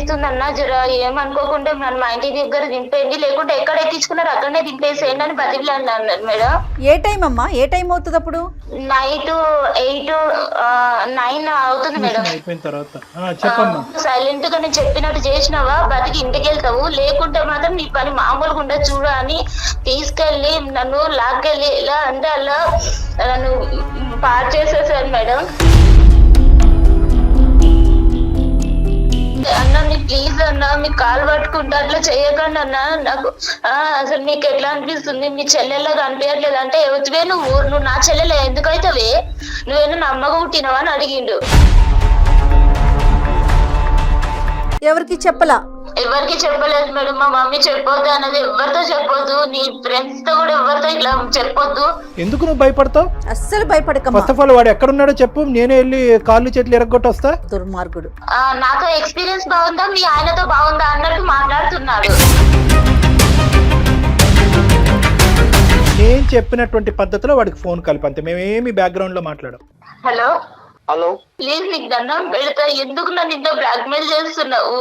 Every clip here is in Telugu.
అనిపిస్తుంది అన్న, జర ఏమనుకోకుండా నన్ను మా ఇంటి దగ్గర దింపేయండి, లేకుంటే ఎక్కడ ఎక్కించుకున్నారు అక్కడనే దింపేసేయండి అని బతికిలా అన్నారు మేడం. ఏ టైం అమ్మా, ఏ టైం అవుతుంది అప్పుడు? నైట్ 8, 9 అవుతుంది మేడం. అయిపోయిన తర్వాత చెప్పమ్మా. సైలెంట్ గా నేను చెప్పినట్టు చేసినావా బతికి ఇంటికి వెళ్తావు, లేకుంటే మాత్రం నీ పని మామూలుగా ఉండదు చూడు అని తీసుకెళ్లి నన్ను లాక్కెళ్ళి ఇలా అంటే అలా నన్ను పాడు చేసేసాను మేడం. అన్న నీ ప్లీజ్ అన్న, మీకు కాలు పట్టుకుంటా అట్లా చేయకండి అన్న, నాకు అసలు నీకు ఎట్లా అనిపిస్తుంది, మీ చెల్లెల్లాగా అనిపించట్లేదు అంటే, ఎవరివే నువ్వు నా చెల్లెలే ఎందుకైతావే, నువ్వేనా నా అమ్మగా పుట్టినవా అని అడిగిండు. ఎవరికి చెప్పలా? ఎవరికి చెప్పలేదు మేడం. మా మమ్మీ చెప్పొద్దు అన్నది, ఎవరితో చెప్పొద్దు, నీ ఫ్రెండ్స్ తో కూడా ఎవరితో ఇట్లా చెప్పొద్దు. ఎందుకు నువ్వు భయపడతావు? అస్సలు భయపడక. ఫస్ట్ ఆఫ్ ఆల్ వాడు ఎక్కడున్నాడో చెప్పు, నేనే వెళ్ళి కాళ్ళు చేతులు ఎరగొట్టి వస్తా. దుర్మార్గుడు. నాతో ఎక్స్పీరియన్స్ బాగుందా, మీ ఆయనతో బాగుందా అన్నట్టు మాట్లాడుతున్నాడు. నేను చెప్పినటువంటి పద్ధతిలో వాడికి ఫోన్ కలిపంతే, మేమేమి బ్యాక్గ్రౌండ్ లో మాట్లాడం. హలో హలో, ప్లీజ్ నీకు దండం పెడతా, ఎందుకు నన్ను ఇంత బ్లాక్ మెయిల్ చేస్తున్నావు?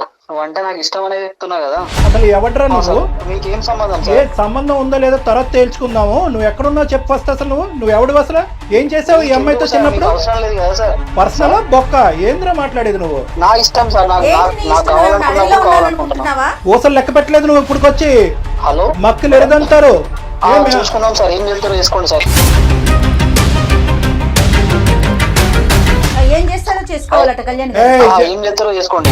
అంటే నాకు ఇష్టం అనేది చెప్తున్నా కదా. అసలు ఎవడ్రా నువ్వు? మీకేం సంబంధం ఏ సంబంధం ఉందో లేదో తర్వాత తేల్చుకుందాము. నువ్వు ఎక్కడున్నావు చెప్పు ఫస్ట్. అసలు నువ్వు ఎవడు అసలు ఏం చేసావు ఈ అమ్మాయితో చిన్నప్పుడు? అవసరం లేదు కదా సార్. పర్సనల్ బొక్క ఏంద్రా మాట్లాడేది నువ్వు? నా ఇష్టం సార్, నాకు కావాలనుకుంటున్నా. ఊసలు లెక్క పెట్టలేదు నువ్వు ఇప్పుడు వచ్చి. హలో, మక్కులు ఎరదంటారు. చూసుకుందాం సార్, ఏం చెప్తారో చేసుకోండి సార్. ఏం చేస్తారో చేసుకోవాలట కళ్యాణ్. ఏం చెప్తారో చేసుకోండి.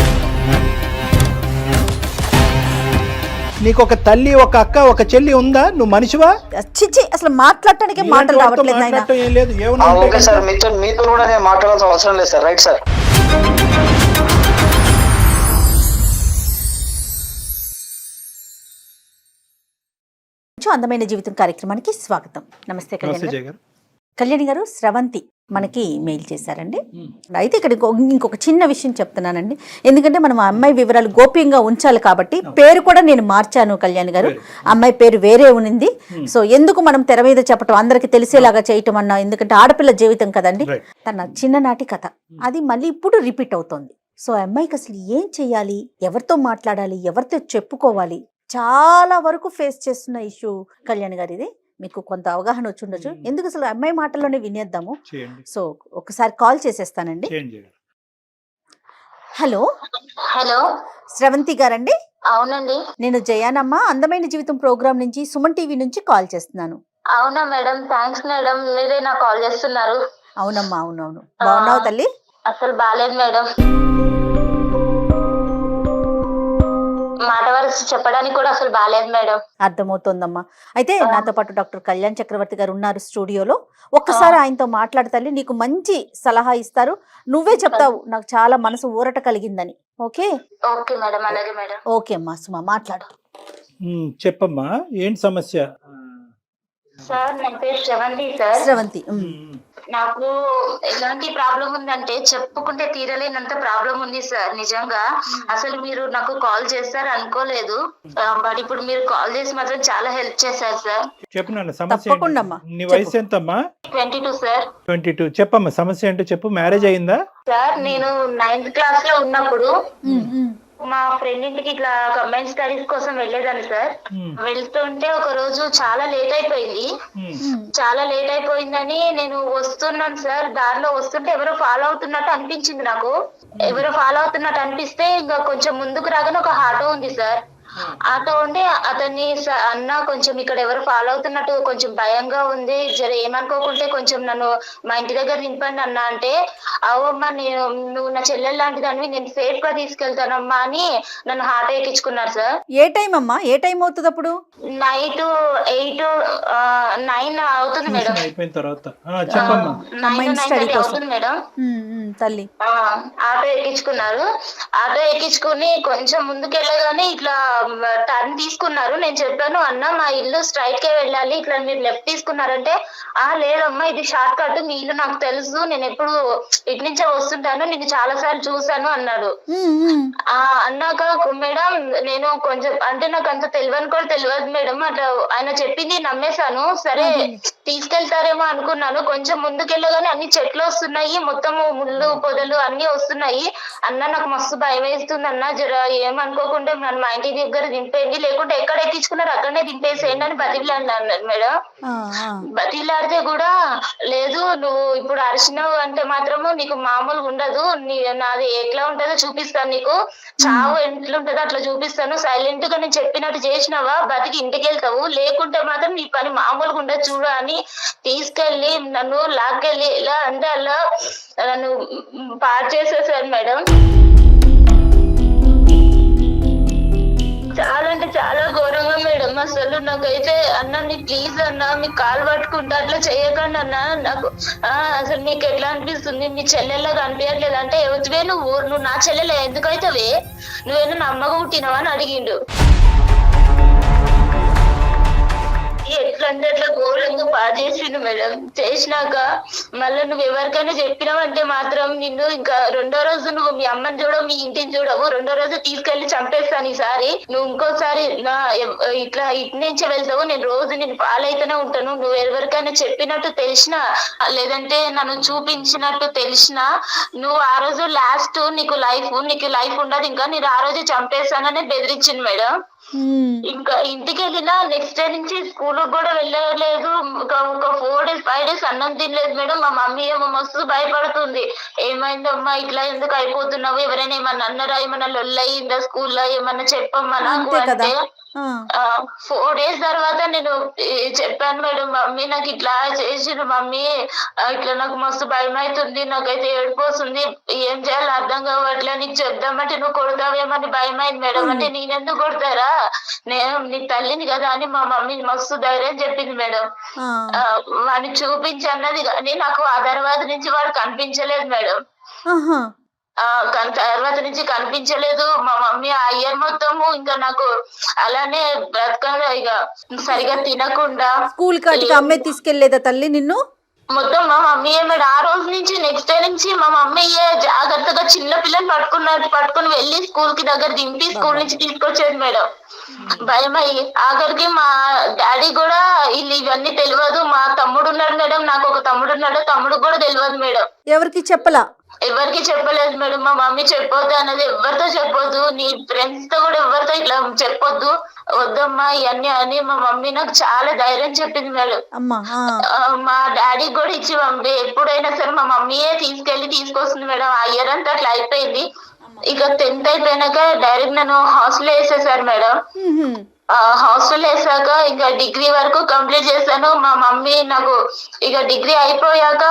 నీకు ఒక తల్లి, ఒక అక్క, ఒక చెల్లి ఉందా? నువ్వు మనిషివా? చిచ్చి, అసలు మాట్లాడటానికి మాటలు రావట్లేదు నాయనా. ఏం లేదు. ఏమన్నా ఓకే సార్, మీతో కూడా నేను మాట్లాడాల్సిన అవసరం లేదు సార్. Right sir. అందమైన జీవితం కార్యక్రమానికి స్వాగతం. నమస్తే కళ్యాణ్. కళ్యాణి గారు, స్రవంతి మనకి మెయిల్ చేశారండి. అయితే ఇక్కడ ఇంకొక చిన్న విషయం చెప్తున్నానండి, ఎందుకంటే మనం ఆ అమ్మాయి వివరాలు గోప్యంగా ఉంచాలి కాబట్టి పేరు కూడా నేను మార్చాను కళ్యాణ్ గారు. అమ్మాయి పేరు వేరే ఉంది. సో ఎందుకు మనం తెర మీద చెప్పటం, అందరికి తెలిసేలాగా చేయటం అన్నా, ఎందుకంటే ఆడపిల్ల జీవితం కదండి. తన చిన్ననాటి కథ అది మళ్ళీ ఇప్పుడు రిపీట్ అవుతోంది. సో అమ్మాయికి అసలు ఏం చెయ్యాలి, ఎవరితో మాట్లాడాలి, ఎవరితో చెప్పుకోవాలి, చాలా వరకు ఫేస్ చేస్తున్న ఇష్యూ కళ్యాణ్ గారు. ఇది మీకు కొంత అవగాహన వచ్చి ఉండొచ్చు. ఎందుకు అసలు అమ్మాయి మాటల్లోనే వినేద్దాము. సో ఒకసారి కాల్ చేసేస్తానండి. హలో. హలో, స్రవంతి గారండి? అవునండి. నేను జయానమ్మ, అందమైన జీవితం ప్రోగ్రామ్ నుంచి, సుమన్ టీవీ నుంచి కాల్ చేస్తున్నాను. అవునా మేడం, థ్యాంక్స్ మేడం, మీరే నాకు కాల్ చేస్తున్నారు. అవునమ్మా, అవునవును. బాగున్నావు తల్లి? అసలు బాలేదు మేడం, మాట వరుస చెప్పడానికి కూడా అసలు బాలేదు మేడం. అర్థమవుతోందమ్మా. అయితే నాతో పాటు డాక్టర్ కళ్యాణ్ చక్రవర్తి గారు ఉన్నారు స్టూడియోలో. ఒక్కసారి ఆయనతో మాట్లాడతాలి, నీకు మంచి సలహా ఇస్తారు. నువ్వే చెప్తావు నాకు చాలా మనసు ఊరట కలిగిందని. ఓకే? ఓకే మేడం, అలాగే మేడం. ఓకే అమ్మా, సుమా మాట్లాడు. చెప్పమ్మా, ఏంటి సమస్య? సార్ నా పేరు శ్రవంతి సార్. శ్రవంతి, నాకు ఎలాంటి ప్రాబ్లం ఉందంటే చెప్పుకుంటే తీరలేనంత ప్రాబ్లం ఉంది సార్. నిజంగా అసలు మీరు నాకు కాల్ చేస్తారు అనుకోలేదు, బట్ ఇప్పుడు మీరు కాల్ చేసి మాత్రం చాలా హెల్ప్ చేశారు సార్. చెప్పు నాన్న, సమస్య నీ వయసు ఎంతమ్మా? 22 సార్. 22. చెప్పమ్మా, సమస్య ఏంటో చెప్పు. మ్యారేజ్ అయిందా? సార్ నేను 9th క్లాస్ లో ఉన్నప్పుడు మా ఫ్రెండ్ ఇంటికి ఇట్లా కంబైన్ స్టడీస్ కోసం వెళ్ళేదాన్ని సార్. వెళ్తుంటే ఒక రోజు చాలా లేట్ అయిపోయింది. చాలా లేట్ అయిపోయిందని నేను వస్తున్నాను సార్. దారిలో వస్తుంటే ఎవరో ఫాలో అవుతున్నట్టు అనిపించింది నాకు. ఎవరో ఫాలో అవుతున్నట్టు అనిపిస్తే ఇంకా కొంచెం ముందుకు రాగానే ఒక ఆటో ఉంది సార్. ఆటో ఉండి అతన్ని అన్న కొంచెం ఇక్కడ ఎవరు ఫాలో అవుతున్నట్టు కొంచెం భయంగా ఉంది, జర ఏమనుకోకుంటే కొంచెం నన్ను మా ఇంటి దగ్గర దింపండి అన్న అంటే, అవమ్మా నువ్వు నా చెల్లెలు లాంటి దాన్ని నేను సేఫ్ గా తీసుకెళ్తానమ్మా అని నన్ను ఆటో ఎక్కించుకున్నారు సార్. ఏ టైం అమ్మా, ఏ టైం అవుతుంది అప్పుడు? నైట్ 8, 9 అవుతుంది మేడం. అయిపోయిన తర్వాత 9:30 అవుతుంది మేడం. తల్లి ఆటో ఎక్కించుకున్నారు. ఆటో ఎక్కించుకుని కొంచెం ముందుకెళ్ళగానే ఇట్లా టర్న్ తీసుకున్నారు. నేను చెప్పాను, అన్న మా ఇల్లు స్ట్రైట్ కే వెళ్ళాలి, ఇట్లా మీరు లెఫ్ట్ తీసుకున్నారంటే లేదమ్మా ఇది షార్ట్ కట్, మీ ఇల్లు నాకు తెలుసు, నేను ఎప్పుడు ఇటు నుంచే వస్తుంటాను, నేను చాలా సార్లు చూసాను అన్నాడు. అన్నాక మేడం నేను కొంచెం అంటే నాకు అంత తెలియని కూడా తెలియదు మేడం, అట్లా ఆయన చెప్పింది నమ్మేశాను. సరే తీసుకెళ్తారేమో అనుకున్నాను. కొంచెం ముందుకెళ్ళగానే అన్ని చెట్లు వస్తున్నాయి, మొత్తం ముళ్ళు పొదలు అన్ని వస్తున్నాయి. అన్న నాకు మస్తు భయం వేస్తుంది అన్న, జర ఏమనుకోకుండా నన్ను మా ఇంటి దగ్గర దింపేయండి, లేకుంటే ఎక్కడ ఎక్కించుకున్నారు అక్కడనే దింపేసేయండి అని బతిలాడినా అన్నాడు మేడం. బతిలాడితే కూడా లేదు, నువ్వు ఇప్పుడు అరిచినావు అంటే మాత్రము నీకు మామూలుగా ఉండదు, నాది ఎట్లా ఉంటుందో చూపిస్తాను, నీకు చావు ఎట్లుంటుందో అట్లా చూపిస్తాను, సైలెంట్ గా నేను చెప్పినట్టు చేసినావా బతికి ఇంటికి వెళ్తావు, లేకుంటే మాత్రం నీ పని మామూలుగా ఉండదు చూడ అని తీసుకెళ్లి నన్ను లాక్కెళ్ళి ఎలా అంటే అలా నన్ను పాడు చేసేసారు మేడం. చాలా అంటే చాలా ఘోరంగా మేడం. అసలు నాకైతే అన్న నీ ప్లీజ్ అన్న మీకు కాలు పట్టుకుంటా అట్లా చేయకండి అన్న, నాకు అసలు నీకు ఎట్లా అనిపిస్తుంది, నీ చెల్లెల్లాగా అనిపించట్లేదు అంటే, ఎవరివే నువ్వు నా చెల్లెలే ఎందుకైతావే, నువ్వేనా నా అమ్మగా పుట్టినావా అని అడిగిండు. ఎట్లా అంటే అట్లా ఘోరంగా పాడు చేసిండు మేడం. చేసినాక మళ్ళీ నువ్వు ఎవరికైనా చెప్పినావంటే మాత్రం నిన్ను ఇంకా రెండో రోజు నువ్వు మీ అమ్మని చూడవు, మీ ఇంటిని చూడవు, రెండో రోజు తీసుకెళ్లి చంపేస్తాను, ఈసారి నువ్వు ఇంకోసారి ఇట్లా ఇటు నుంచి వెళ్తావు, నేను రోజు నేను పాలైతేనే ఉంటాను, నువ్వు ఎవరికైనా చెప్పినట్టు తెలిసినా లేదంటే నన్ను చూపించినట్టు తెలిసినా నువ్వు ఆ రోజు లాస్ట్ నీకు లైఫ్ ఉండదు, ఇంకా నేను ఆ రోజు చంపేస్తానని బెదిరించింది మేడం. ఇంకా ఇంటికి వెళ్ళినా నెక్స్ట్ డే నుంచి స్కూల్ కూడా వెళ్ళలేదు, ఒక 4 days 5 days అన్నం తినలేదు మేడం. మా మమ్మీ ఏమో మస్తు భయపడుతుంది, ఏమైందమ్మా ఇట్లా ఎందుకు అయిపోతున్నావు, ఎవరైనా ఏమన్నా అన్నారా, ఏమన్నా లొల్లయిందా స్కూల్లో, ఏమన్నా చెప్పమ్మా నాకు అంటే 4 days తర్వాత నేను చెప్పాను మేడం, మమ్మీ నాకు ఇట్లా చేసిండు మమ్మీ, ఇట్లా నాకు మస్తు భయం అవుతుంది, నాకైతే ఏడిపోతుంది, ఏం చేయాలో అర్థం కావట్లే, నీకు చెప్దామంటే నువ్వు కొడతావేమని భయం అయింది మేడం. అంటే నేనెందుకు కొడతారా, నేను నీ తల్లిని కదా అని మా మమ్మీ మస్తు ధైర్యం చెప్పింది మేడం. వాడిని చూపించి అన్నది కానీ నాకు ఆ తర్వాత నుంచి వాడు కనిపించలేదు మేడం. తర్వాత నుంచి కనిపించలేదు. మా మమ్మీ ఆ ఇయర్ మొత్తము ఇంకా నాకు అలానే బ్రతకగా ఇక సరిగా తినకుండా. స్కూల్ కాటికి అమ్మే తీసుకెళ్లేదా తల్లి నిన్ను? మొత్తం మా మమ్మీ మేడం ఆ రోజు నుంచి నెక్స్ట్ డే నుంచి మా మమ్మీ జాగ్రత్తగా చిన్న పిల్లలు పట్టుకుని వెళ్ళి స్కూల్ కి దగ్గర దింపి స్కూల్ నుంచి తీసుకొచ్చేది మేడం. భయం అయ్యి ఆఖరికి మా డాడీ కూడా ఇవన్నీ తెలియదు. మా తమ్ముడు ఉన్నాడు మేడం, నాకు ఒక తమ్ముడు ఉన్నాడు, తమ్ముడు కూడా తెలియదు మేడం. ఎవరికి చెప్పలా? ఎవరికి చెప్పలేదు మేడం. మా మమ్మీ చెప్పొద్దు అన్నది, ఎవరితో చెప్పొద్దు, నీ ఫ్రెండ్స్ తో కూడా ఎవరితో ఇట్లా చెప్పొద్దు, వద్దమ్మా ఇవన్నీ అని మా మమ్మీ నాకు చాలా ధైర్యం చెప్పింది మేడం. మా డాడీ కూడా ఇచ్చి ఎప్పుడైనా సరే మా మమ్మీయే తీసుకొస్తుంది మేడం. ఆ ఇయర్ అంతా అట్లా అయిపోయింది. ఇక 10th అయిపోయినాక డైరెక్ట్ నన్ను హాస్టల్ వేసేసారు మేడం. హాస్టల్ వేసాక ఇంకా డిగ్రీ వరకు కంప్లీట్ చేశాను. మా మమ్మీ నాకు ఇక డిగ్రీ అయిపోయాక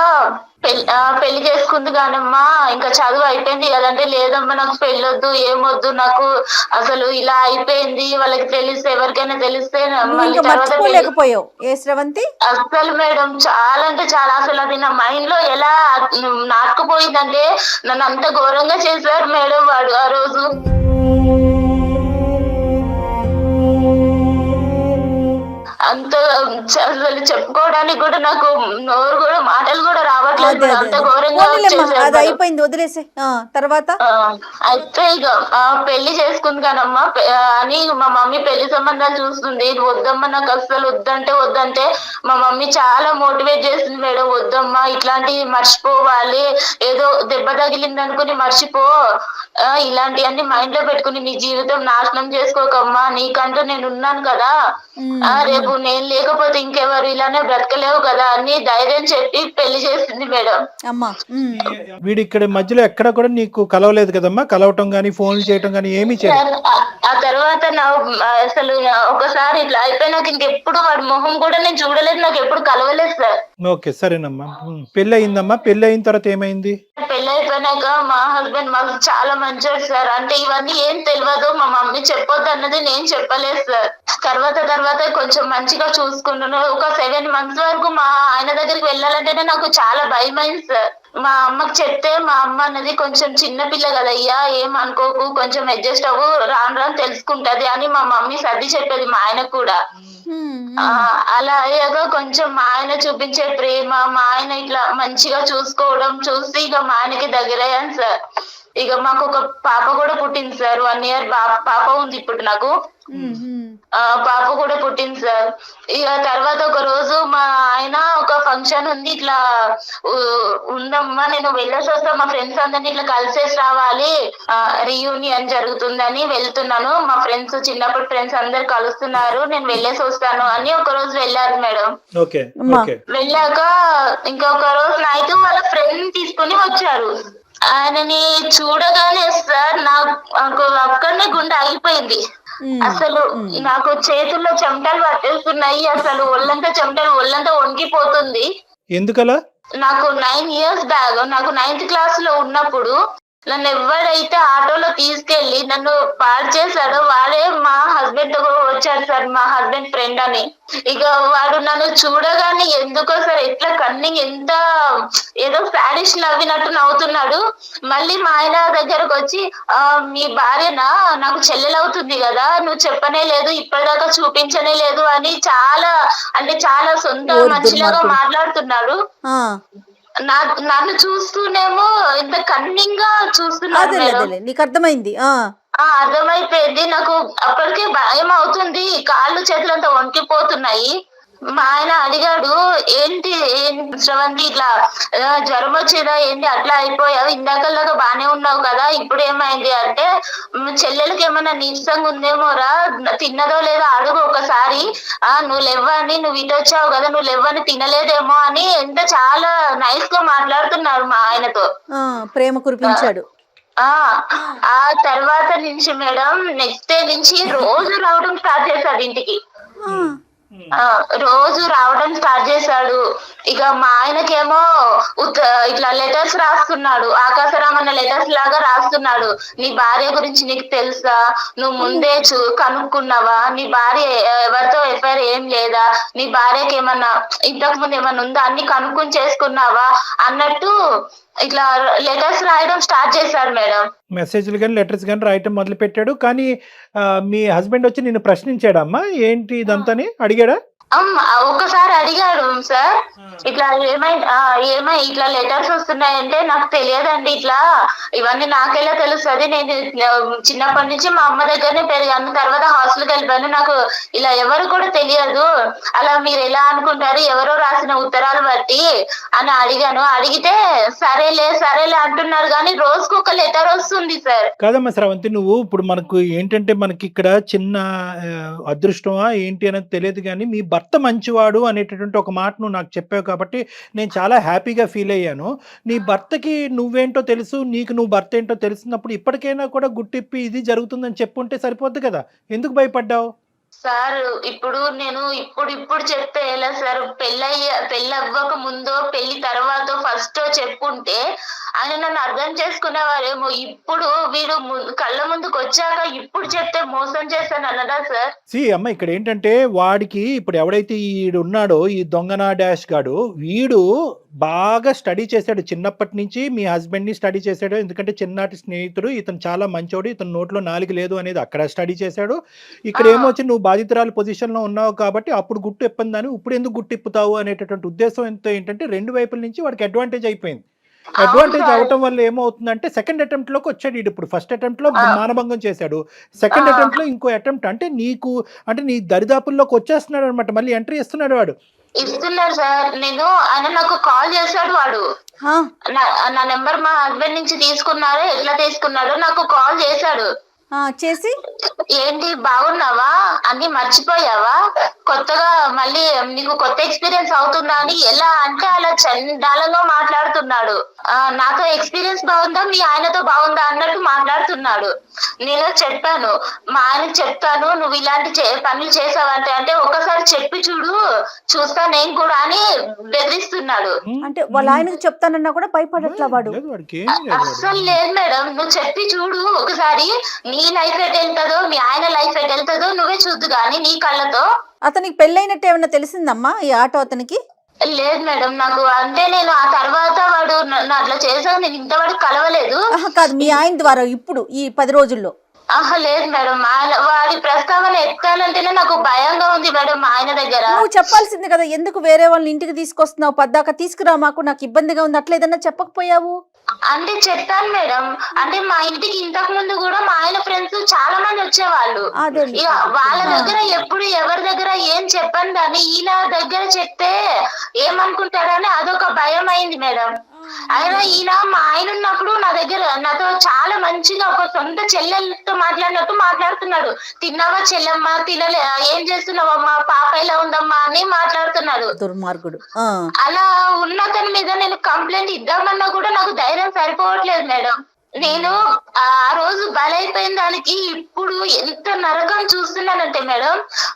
పెళ్లి చేసుకుంది కానమ్మా, ఇంకా చదువు అయిపోయింది కదంటే, లేదమ్మా నాకు పెళ్ళొద్దు, ఏమొద్దు, నాకు అసలు ఇలా అయిపోయింది, వాళ్ళకి తెలిస్తే ఎవరికైనా తెలిస్తే అసలు మేడం చాలా అంటే చాలా, అసలు అది నా మైండ్ లో ఎలా నాటుకుపోయిందంటే నన్ను అంత ఘోరంగా చేశారు మేడం వాడు ఆ రోజు. అంత అసలు చెప్పుకోవడానికి కూడా నాకు నోరు కూడా మాటలు కూడా రావట్లేదు, అంత ఘోరంగా అయిపోయింది. వదిలేసే తర్వాత అయితే ఇక పెళ్లి చేసుకుంది కానమ్మా అని మా మమ్మీ పెళ్లి సంబంధాలు చూస్తుంది. వద్దమ్మా నాకు అసలు వద్దంటే మా మమ్మీ చాలా మోటివేట్ చేస్తుంది మేడం. వద్దమ్మా ఇట్లాంటివి మర్చిపోవాలి, ఏదో దెబ్బ తగిలింది అనుకుని మర్చిపో, ఇలాంటివన్నీ మైండ్ లో పెట్టుకుని నీ జీవితం నాశనం చేసుకోకమ్మా, నీకంటూ నేను ఉన్నాను కదా, రేపు నేను లేకపోతే ఇంకెవరు ఇలానే బ్రతకలేవు కదా అని ధైర్యం చెప్పి పెళ్లి చేసింది మేడం. వీడి ఇక్కడ మధ్యలో ఎక్కడ కూడా నీకు కలవలేదు కదమ్మా? కలవటం గానీ ఫోన్లు చేయటం గానీ ఏమీ చేయలేదు? ఆ తర్వాత అసలు ఒకసారి ఇట్లా అయిపోయినాక ఇంకెప్పుడు వాడి మొహం కూడా నేను చూడలేదు, నాకు ఎప్పుడు కలవలేదు సార్. ఓకే సరేనమ్మా. పెళ్లి అయిందమ్మా, పెళ్లి అయిన తర్వాత ఏమైంది? పెళ్లి అయిపోయినాక మా హస్బెండ్ మాకు చాలా మంచోడు సార్. అంటే ఇవన్నీ ఏం తెలియదు, మా మమ్మీ చెప్పొద్దు అన్నది నేను చెప్పలేదు సార్. తర్వాత కొంచెం మంచిగా చూసుకున్నాను. ఒక 7 months వరకు మా ఆయన దగ్గరికి వెళ్ళాలంటేనే నాకు చాలా భయం అయింది సార్. మా అమ్మకి చెప్తే మా అమ్మ అన్నది కొంచెం చిన్న పిల్ల కదయ్యా, ఏం అనుకోకు, కొంచెం అడ్జస్ట్ అవ్వు, రాను రాను తెలుసుకుంటది అని మా మమ్మీ సర్ది చెప్పేది మా ఆయనకు కూడా. అలా అయ్యాక కొంచెం మా ఆయన చూపించే ప్రేమ, మా ఆయన ఇట్లా మంచిగా చూసుకోవడం చూసి ఇక మా ఆయనకి దగ్గరయ్యాను సార్. ఇక మాకు ఒక పాప కూడా పుట్టింది సార్. 1 year పాప ఉంది ఇప్పుడు నాకు. పాప కూడా పుట్టింది సార్. ఇక తర్వాత ఒక రోజు మా ఆయన ఒక ఫంక్షన్ ఉంది, ఇట్లా ఉందమ్మా నేను వెళ్ళేసి వస్తా, మా ఫ్రెండ్స్ అందరినీ ఇట్లా కలిసేసి రావాలి, రీయూనియన్ జరుగుతుందని వెళ్తున్నాను, మా ఫ్రెండ్స్ చిన్నప్పటి ఫ్రెండ్స్ అందరు కలుస్తున్నారు, నేను వెళ్ళేసి వస్తాను అని ఒక రోజు వెళ్ళారు మేడం. వెళ్ళాక ఇంకొక రోజు నైట్ వాళ్ళ ఫ్రెండ్ తీసుకుని వచ్చారు. ఆయనని చూడగానే సార్ నాకు అక్కడనే గుండె ఆగిపోయింది. అసలు నాకు చేతుల్లో చెమటలు పట్టేస్తున్నాయి, అసలు ఒళ్ళంతా వణికిపోతుంది. ఎందుకలా? నాకు 9 years బ్యాక్, నాకు 9th class లో ఉన్నప్పుడు నన్ను ఎవరైతే ఆటోలో తీసుకెళ్లి నన్ను పాడు చేశాడో వాడే మా హస్బెండ్ వచ్చాడు సార్, మా హస్బెండ్ ఫ్రెండ్ అని. ఇక వాడు నన్ను చూడగానే ఎందుకో సార్ ఎట్లా కన్నింగ్, ఎంత ఏదో సాడిష్ నవ్వినట్టు నవ్వుతున్నాడు. మళ్ళీ మా ఆయన దగ్గరకు వచ్చి, మీ భార్యనా, నాకు చెల్లెలవుతుంది కదా, నువ్వు చెప్పనే లేదు, ఇప్పటిదాకా చూపించనే లేదు అని చాలా సొంత మనిషిలాగా మాట్లాడుతున్నాడు. నన్ను చూస్తూనేమో ఇంత కన్నింగ్ గా చూస్తున్నాడు. నీకు అర్థమైంది? అర్థమైపోయింది. నాకు అప్పటికే భయం అవుతుంది, కాళ్ళు చేతులు అంతా వణికిపోతున్నాయి. మా ఆయన అడిగాడు, ఏంటి శ్రవంతి ఇట్లా జ్వరం వచ్చిందా ఏంటి, అట్లా అయిపోయావు, ఇందాకలాగా బానే ఉన్నావు కదా, ఇప్పుడు ఏమైంది అంటే, చెల్లెలకి ఏమన్నా నీరసంగా ఉందేమోరా, తిన్నదో లేదో అడుగు ఒకసారి, నువ్వు లేవని, నువ్వు ఇటు వచ్చావు కదా, నువ్వు లేవని తినలేదేమో అని ఎంత చాలా నైస్ గా మాట్లాడుతున్నారు మా ఆయనతో. ప్రేమ కురిపించాడు. ఆ తర్వాత నుంచి మేడం నెక్స్ట్ డే నుంచి రోజు రావడం స్టార్ట్ చేశాడు ఇంటికి. రోజు రావడం స్టార్ట్ చేశాడు. ఇక మా ఆయనకేమో ఇట్లా లెటర్స్ రాస్తున్నాడు, ఆకాశరామన్న లెటర్స్ లాగా రాస్తున్నాడు. నీ భార్య గురించి నీకు తెలుసా, నువ్వు ముందే కనుక్కున్నావా, నీ భార్య ఎవరితో ఎఫ్ఐఆర్ ఏం లేదా, నీ భార్యకి ఏమన్నా ఇంతకు ముందు ఏమన్నా ఉందా అన్ని కనుక్కుని చేసుకున్నావా అన్నట్టు ఇట్లా లెటర్స్ రాయడం స్టార్ట్ చేశాడు మేడం. మెసేజ్లు కానీ లెటర్స్ కానీ రాయటం మొదలు పెట్టాడు. కానీ మీ హస్బెండ్ వచ్చి నిన్ను ప్రశ్నించాడమ్మా, ఏంటి ఇదంతా అడిగాడా? ఒక్కసారి అడిగాడు సార్, ఇట్లా ఏమై ఇట్లా లెటర్స్ వస్తున్నాయంటే, నాకు తెలియదండి, ఇట్లా ఇవన్నీ నాకెలా తెలుస్తుంది, నేను చిన్నప్పటి నుంచి మా అమ్మ దగ్గరనే పెరిగాను, తర్వాత హాస్టల్కి వెళ్ళిపోయాను, నాకు ఇలా ఎవరు కూడా తెలియదు, అలా మీరు ఎలా అనుకుంటారు ఎవరో రాసిన ఉత్తరాలు బట్టి అని అడిగాను. అడిగితే సరేలే అంటున్నారు, కానీ రోజుకు ఒక లెటర్ వస్తుంది సార్. కాదమ్మా శ్రవంతి, నువ్వు ఇప్పుడు మనకు ఏంటంటే మనకి ఇక్కడ చిన్న అదృష్టమా ఏంటి అనేది తెలియదు, కానీ మీ భర్త మంచివాడు అనేటటువంటి ఒక మాట నువ్వు నాకు చెప్పావు కాబట్టి నేను చాలా హ్యాపీగా ఫీల్ అయ్యాను. నీ భర్తకి నువ్వేంటో తెలుసు, నీకు నువ్వు భర్త ఏంటో తెలిసినప్పుడు ఇప్పటికైనా కూడా గుట్టిప్పి ఇది జరుగుతుందని చెప్పుంటే సరిపోద్ది కదా, ఎందుకు భయపడ్డావు? సార్ ఇప్పుడు నేను ఇప్పుడు చెప్తే ఎలా సార్, పెళ్ళి అవ్వక ముందో పెళ్లి తర్వాత ఫస్ట్ చెప్పుంటే ఆయన నన్ను అర్థం చేసుకునేవారేమో. ఇప్పుడు వీడు కళ్ళ ముందుకు వచ్చాక ఇప్పుడు చెప్తే మోసం చేశాను అన్నదా సార్? అమ్మ ఇక్కడ ఏంటంటే వాడికి ఇప్పుడు ఎవడైతే ఈడు ఉన్నాడో ఈ దొంగనా డాష్ గాడు, వీడు బాగా స్టడీ చేశాడు చిన్నప్పటి నుంచి, మీ హస్బెండ్ ని స్టడీ చేశాడు, ఎందుకంటే చిన్నటి స్నేహితుడు, ఇతను చాలా మంచోడు, ఇతను నోట్లో నాలుగు లేదు అనేది అక్కడ స్టడీ చేశాడు. ఇక్కడ ఏమొచ్చి నువ్వు బాధితురాలు పొజిషన్ లో ఉన్నావు కాబట్టి అప్పుడు గుట్టు ఇప్పందని ఇప్పుడు ఎందుకు గుట్టు ఇప్పుతావు అనేటటువంటి ఉద్దేశం ఎంతో ఏంటంటే రెండు వైపుల నుంచి వాడికి అడ్వాంటేజ్ అయిపోయింది. అడ్వాంటేజ్ అవటం వల్ల ఏమవుతుందంటే సెకండ్ అటెంప్ట్ లోకి వచ్చాడు. ఇప్పుడు ఫస్ట్ అటెంప్ట్ లో మానభంగం చేశాడు, సెకండ్ అటెంప్ట్ లో ఇంకో అటెంప్ట్, అంటే నీ దరిదాపుల్లోకి వచ్చేస్తున్నాడు అనమాట, మళ్ళీ ఎంట్రీ ఇస్తున్నాడు వాడు. ఇస్తున్నారు సార్. ఆయన నాకు కాల్ చేశాడు, వాడు నా నెంబర్ మా హస్బెండ్ నుంచి తీసుకున్నారో ఎట్లా తీసుకున్నాడో నాకు కాల్ చేశాడు. చేసి ఏంటి బాగున్నావా, అన్ని మర్చిపోయావా, కొత్తగా మళ్ళీ నీకు కొత్త ఎక్స్పీరియన్స్ అవుతుందా అని, ఎలా అంటే అలా చండాలంగా మాట్లాడుతున్నాడు. నాతో ఎక్స్పీరియన్స్ బాగుందా, మీ ఆయనతో బాగుందా అన్నట్టు మాట్లాడుతున్నాడు. నేను చెప్పాను, మా ఆయనకు చెప్తాను నువ్వు ఇలాంటి పనులు చేసావంటే, అంటే ఒకసారి చెప్పి చూస్తా నేను కూడా అని బెదిరిస్తున్నాడు. అంటే వాళ్ళ ఆయనకు చెప్తానన్నా కూడా భయపడట్లా వాడు? అస్సలు లేదు మేడం, నువ్వు చెప్పి చూడు ఒకసారి, నీ లైఫ్ ఎట్ వెళ్తుందో మీ ఆయన లైఫ్ ఎట్ వెళ్తుందో నువ్వే చూద్దు గానీ నీ కళ్ళతో. అతనికి పెళ్ళైనట్టు ఏమన్నా తెలిసిందమ్మా ఈ ఆటో అతనికి? లేదు మేడం, నాకు అంటే నేను ఆ తర్వాత వాడు నన్ను అట్లా చేశాను, నేను ఇంతవరకు కలవలేదు. కాదు, మీ ఆయన ద్వారా ఇప్పుడు ఈ 10 రోజుల్లో? లేదు మేడం, వాడి ప్రస్తావన ఎత్తానంటేనే నాకు భయంగా ఉంది మేడం. మా ఆయన దగ్గర నువ్వు చెప్పాల్సింది కదా, ఎందుకు వేరే వాళ్ళని ఇంటికి తీసుకొస్తున్నావు, పద్దాక తీసుకురా, మాకు నాకు ఇబ్బందిగా ఉంది, అట్లా ఏదన్నా చెప్పకపోయావు? అంటే చెప్పాను మేడం, అంటే మా ఇంటికి ఇంతకు ముందు కూడా మా ఆయన ఫ్రెండ్స్ చాలా మంది వచ్చేవాళ్ళు. ఇక వాళ్ళ దగ్గర ఎప్పుడు ఎవరి దగ్గర ఏం చెప్పను కానీ ఈయన దగ్గర చెప్తే ఏమనుకుంటాడని అదొక భయం అయింది మేడం. అయినా ఈయన మా ఆయన ఉన్నప్పుడు నా దగ్గర నాతో చాలా మంచిగా ఒక సొంత చెల్లెలతో మాట్లాడినట్టు మాట్లాడుతున్నాడు. తిన్నావా చెల్లెమ్మ, తినలే, ఏం చేస్తున్నావమ్మా, పాప ఎలా ఉందమ్మా అని మాట్లాడుతున్నాడు. దుర్మార్గుడు. అలా ఉన్న తన మీద నేను కంప్లైంట్ ఇద్దామన్నా కూడా నాకు ధైర్యం సరిపోవట్లేదు మేడం. నేను ఆ రోజు బలైపోయిన దానికి ఇప్పుడు ఎంత నరకం చూస్తున్నానంటే మేడం,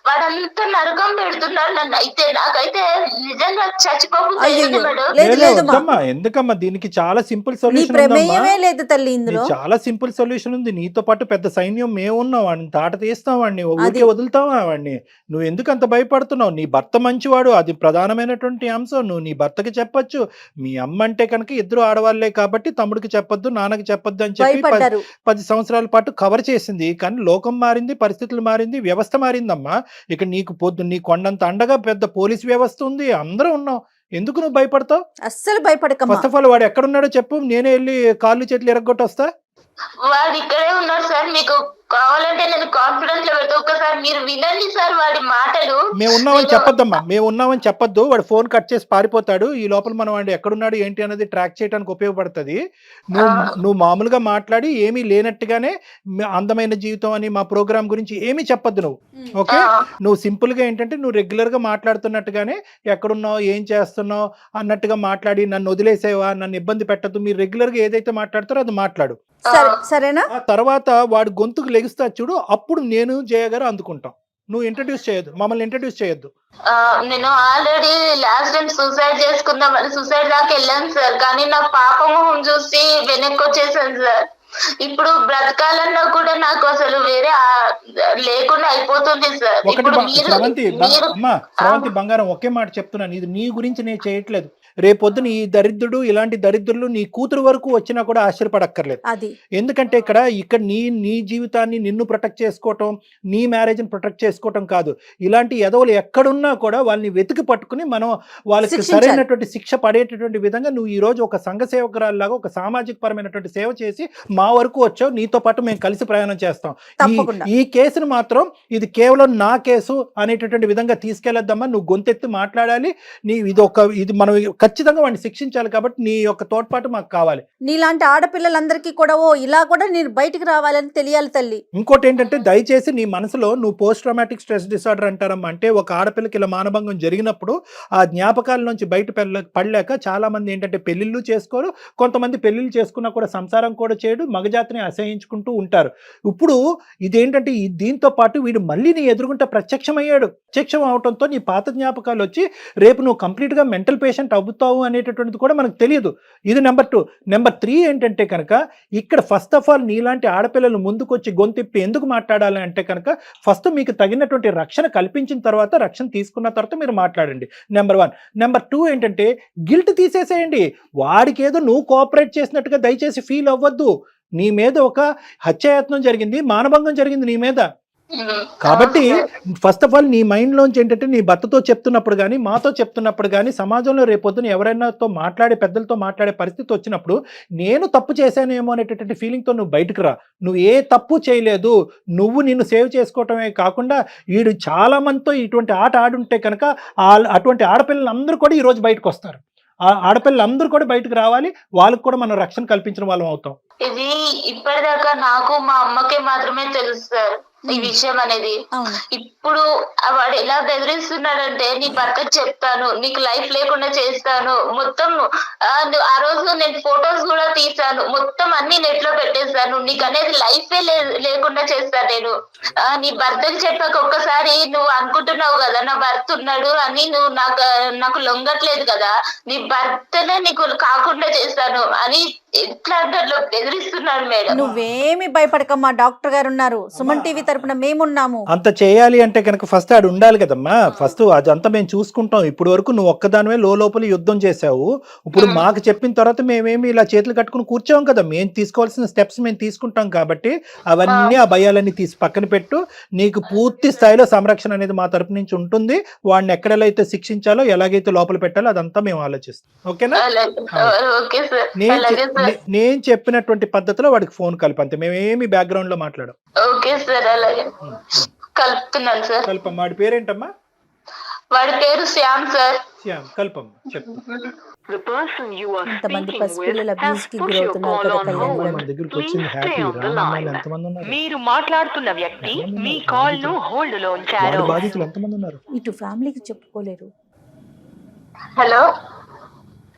వాడంత నరకం పెడుతున్నాడు నన్ను. అయితే నాకైతే నిజంగా చచ్చిపోతుంది మేడం. ఎందుకమ్మా, దీనికి చాలా సింపుల్ సొల్యూషన్ లేదు తల్లి, ఇందులో చాలా సింపుల్ సొల్యూషన్ ఉంది. నీతో పాటు పెద్ద సైన్యం మేము ఉన్నాం, వాడిని తాట తీస్తాం, వాడిని ఊరికే వదులుతావా వాడిని? నువ్వు ఎందుకు అంత భయపడుతున్నావు? నీ భర్త మంచివాడు, అది ప్రధానమైనటువంటి అంశం. నువ్వు నీ భర్తకి చెప్పొచ్చు. మీ అమ్మ అంటే కనుక ఇద్దరు ఆడవాళ్లే కాబట్టి తమ్ముడికి చెప్పొద్దు, నాన్నకి చెప్పొద్దు అని చెప్పి 10 సంవత్సరాల పాటు కవర్ చేసింది. కానీ లోకం మారింది, పరిస్థితులు మారింది, వ్యవస్థ మారిందమ్మా. ఇక నీకు నీ కొండంత అండగా పెద్ద పోలీస్ వ్యవస్థ ఉంది, అందరూ ఉన్నాం. ఎందుకు నువ్వు భయపడతావు? అస్సలు భయపడక. ఫస్ట్ ఆఫ్ ఆల్ వాడు ఎక్కడున్నాడో చెప్పు, నేనే వెళ్ళి కాళ్ళు చేతులు ఎరగొట్టి వస్తా. వాడు ఇక్కడే ఉన్నాడు సార్, మీకు కావాలంటే నేను కాన్ఫిడెన్స్ లో పెడతా, ఒక్కసారి మీరు వినండి సార్ వాడి మాటలు. మేము ఉన్నామని చెప్పొద్దమ్మా, మేము ఉన్నామని చెప్పొద్దు. వాడు ఫోన్ కట్ చేసి పారిపోతాడు. ఈ లోపల మనం వాడు ఎక్కడున్నాడు ఏంటి అనేది ట్రాక్ చేయడానికి ఉపయోగపడుతుంది. నువ్వు మామూలుగా మాట్లాడి ఏమీ లేనట్టుగానే అందమైన జీవితం అని మా ప్రోగ్రామ్ గురించి ఏమీ చెప్పొద్దు నువ్వు. ఓకే, నువ్వు సింపుల్ గా ఏంటంటే నువ్వు రెగ్యులర్ గా మాట్లాడుతున్నట్టుగానే ఎక్కడున్నావు, ఏం చేస్తున్నావు అన్నట్టుగా మాట్లాడి నన్ను వదిలేసేవా, నన్ను ఇబ్బంది పెట్టద్దు, మీరు రెగ్యులర్ గా ఏదైతే మాట్లాడతారో అది మాట్లాడు. సరేనా? తర్వాత వాడు గొంతుకు లెగుస్తా చూడు, అప్పుడు నేను జయ గారు అందుకుంటాం. నువ్వు ఇంట్రడ్యూస్ చేయొద్దు, మమ్మల్ని ఇంట్రడ్యూస్ చేయొద్దు. నేను ఆల్రెడీ లాస్ట్ టైం సూసైడ్ చేసుకుందామని సూసైడ్ దాకా వెళ్ళాను సార్, కానీ నా పాపము చూసి వెనక్కి వచ్చేసాను సార్. ఇప్పుడు బ్రతకాలన్నా కూడా నాకు అసలు వేరే లేకుండా అయిపోతుంది సార్. శ్రవంతి బంగారం, ఒకే మాట చెప్తున్నాను, ఇది నీ గురించి నేను చేయట్లేదు. రేపొద్దున ఈ దరిద్రుడు, ఇలాంటి దరిద్రులు నీ కూతురు వరకు వచ్చినా కూడా ఆశ్చర్యపడక్కర్లేదు. ఎందుకంటే ఇక్కడ నీ జీవితాన్ని నిన్ను ప్రొటెక్ట్ చేసుకోవటం, నీ మ్యారేజ్ని ప్రొటెక్ట్ చేసుకోవటం కాదు. ఇలాంటి ఎదవలు ఎక్కడున్నా కూడా వాళ్ళని వెతికి పట్టుకుని మనం వాళ్ళకి సరైనటువంటి శిక్ష పడేటటువంటి విధంగా నువ్వు ఈ రోజు ఒక సంఘ సేవకురాల్లాగా ఒక సామాజిక పరమైనటువంటి సేవ చేసి మా వరకు వచ్చావు. నీతో పాటు మేము కలిసి ప్రయాణం చేస్తాం. ఈ కేసును మాత్రం ఇది కేవలం నా కేసు అనేటటువంటి విధంగా తీసుకెళ్లొద్దమ్మా. నువ్వు గొంతెత్తి మాట్లాడాలి. ఇది మనం ఖచ్చితంగా వాడిని శిక్షించాలి. కాబట్టి నీ యొక్క తోడ్పాటు మాకు కావాలి. నీలాంటి ఆడపిల్లలందరికీ కూడా ఇలా కూడా నేను బయటికి రావాలని తెలియాలి తల్లి. ఇంకోటి ఏంటంటే, దయచేసి నీ మనసులో నువ్వు పోస్ట్ ట్రామాటిక్ స్ట్రెస్ డిసార్డర్ అంటారమ్మా. అంటే ఒక ఆడపిల్లకి ఇలా మానభంగం జరిగినప్పుడు ఆ జ్ఞాపకాల నుంచి బయట పడలేక చాలా మంది ఏంటంటే పెళ్లిళ్ళు చేసుకోరు, కొంతమంది పెళ్లిళ్ళు చేసుకున్నా కూడా సంసారం కూడా చేయడు, మగజాతిని అసహించుకుంటూ ఉంటారు. ఇప్పుడు ఇదేంటంటే దీంతో పాటు వీడు మళ్ళీ నీ ఎదురుగుంట ప్రత్యక్షమయ్యాడు. ప్రత్యక్షం అవడంతో నీ పాత జ్ఞాపకాలు వచ్చి రేపు నువ్వు కంప్లీట్గా మెంటల్ పేషెంట్ అవుతావు అనేటటువంటిది కూడా మనకు తెలియదు. ఇది నెంబర్ 2. నెంబర్ 3 ఏంటంటే కనుక ఇక్కడ ఫస్ట్ ఆఫ్ ఆల్ నీలాంటి ఆడపిల్లలు ముందుకొచ్చి గొంతిప్పి ఎందుకు మాట్లాడాలి అంటే కనుక ఫస్ట్ మీకు తగినటువంటి రక్షణ కల్పించిన తర్వాత, రక్షణ తీసుకున్న తర్వాత మీరు మాట్లాడండి. నెంబర్ 1. నెంబర్ 2 ఏంటంటే గిల్ట్ తీసేసేయండి. వాడికి ఏదో నువ్వు కోఆపరేట్ చేసినట్టుగా దయచేసి ఫీల్ అవ్వద్దు. నీ మీద ఒక హత్యాయత్నం జరిగింది, మానభంగం జరిగింది నీ మీద. కాబట్టి ఫస్ట్ ఆఫ్ ఆల్ నీ మైండ్లోంచి ఏంటంటే నీ భర్తతో చెప్తున్నప్పుడు కానీ, మాతో చెప్తున్నప్పుడు కానీ, సమాజంలో రేపొద్దున ఎవరైనాతో మాట్లాడే పెద్దలతో మాట్లాడే పరిస్థితి వచ్చినప్పుడు నేను తప్పు చేశానేమో అనేటటువంటి ఫీలింగ్తో నువ్వు బయటకు రా. నువ్వు ఏ తప్పు చేయలేదు. నువ్వు నిన్ను సేవ్ చేసుకోవటమే కాకుండా వీడు చాలా మందితో ఇటువంటి ఆట ఆడుంటే కనుక అటువంటి ఆడపిల్లలందరూ కూడా ఈరోజు బయటకు వస్తారు. ఆ ఆడపిల్లలందరూ కూడా బయటకు రావాలి. వాళ్ళకు కూడా మనం రక్షణ కల్పించిన వాళ్ళం అవుతాం. ఇది ఇప్పటిదాకా నాకు మా అమ్మకే మాత్రమే తెలుసు సార్ ఈ విషయం అనేది. ఇప్పుడు వాడు ఎలా బెదిరిస్తున్నాడంటే, నీ భర్తకు చెప్తాను, నీకు లైఫ్ లేకుండా చేస్తాను, మొత్తం ఆ రోజు నేను ఫొటోస్ కూడా తీసాను, మొత్తం అన్ని నెట్ లో పెట్టేస్తాను, నీకు అనేది లైఫే లేకుండా చేస్తాను నేను. నీ భర్తకు చెప్పాక ఒక్కసారి నువ్వు అనుకుంటున్నావు కదా నా భర్త ఉన్నాడు అని, నువ్వు నాకు లొంగట్లేదు కదా, నీ భర్తనే నీకు కాకుండా చేస్తాను అని ఎట్లా అంటే అట్లా బెదిరిస్తున్నాడు మేడం. నువ్వేమి భయపడకమ్మా, డాక్టర్ గారు ఉన్నారు, సుమన్ టీవీ తరపున మేమున్నాము. అంత చేయాలి అంటే కనుక ఫస్ట్ ఆడు ఉండాలి కదమ్మా. ఫస్ట్ అదంతా మేము చూసుకుంటాం. ఇప్పుడు వరకు నువ్వు ఒక్కదానివే లోపల యుద్ధం చేసావు. ఇప్పుడు మాకు చెప్పిన తర్వాత మేమేమి ఇలా చేతులు కట్టుకుని కూర్చోం కదా. మేము తీసుకోవాల్సిన స్టెప్స్ మేము తీసుకుంటాం కాబట్టి అవన్నీ ఆ భయాలన్నీ తీసి పక్కన పెట్టు. నీకు పూర్తి స్థాయిలో సంరక్షణ అనేది మా తరపు నుంచి ఉంటుంది. వాడిని ఎక్కడైతే శిక్షించాలో, ఎలాగైతే లోపల పెట్టాలో అదంతా మేము ఆలోచిస్తాం. ఓకేనా? ఓకే సార్, అలాగే సార్. నేను చెప్పినటువంటి పద్ధతిలో వాడికి ఫోన్ కలిపి, అంతే. మేమేమి బ్యాక్గ్రౌండ్ లో మాట్లాడాం. ఓకే సార్, అలాగే కలుపుతున్నాను సార్. కల్పమ్మ. వాడి పేరేంటమ్మా? వాడి పేరు శ్యామ్ సార్. శ్యామ్. కల్పమ్మ చెప్పు. ఇంతమంది పసిపిల్లల అబ్యూస్ కి గురవుతున్నారు కదా కళ్యాణ్ గారు. మన దగ్గరికి వచ్చింది హ్యాపీ. రామమ్మాయిలు ఎంతమంది ఉన్నారు? మీరు మాట్లాడుతున్న వ్యక్తి మీ కాల్ ను హోల్డ్ లో ఉంచారు. వాడి బాధితులు ఎంతమంది ఉన్నారు? ఇటు ఫ్యామిలీకి చెప్పుకోలేరు. హలో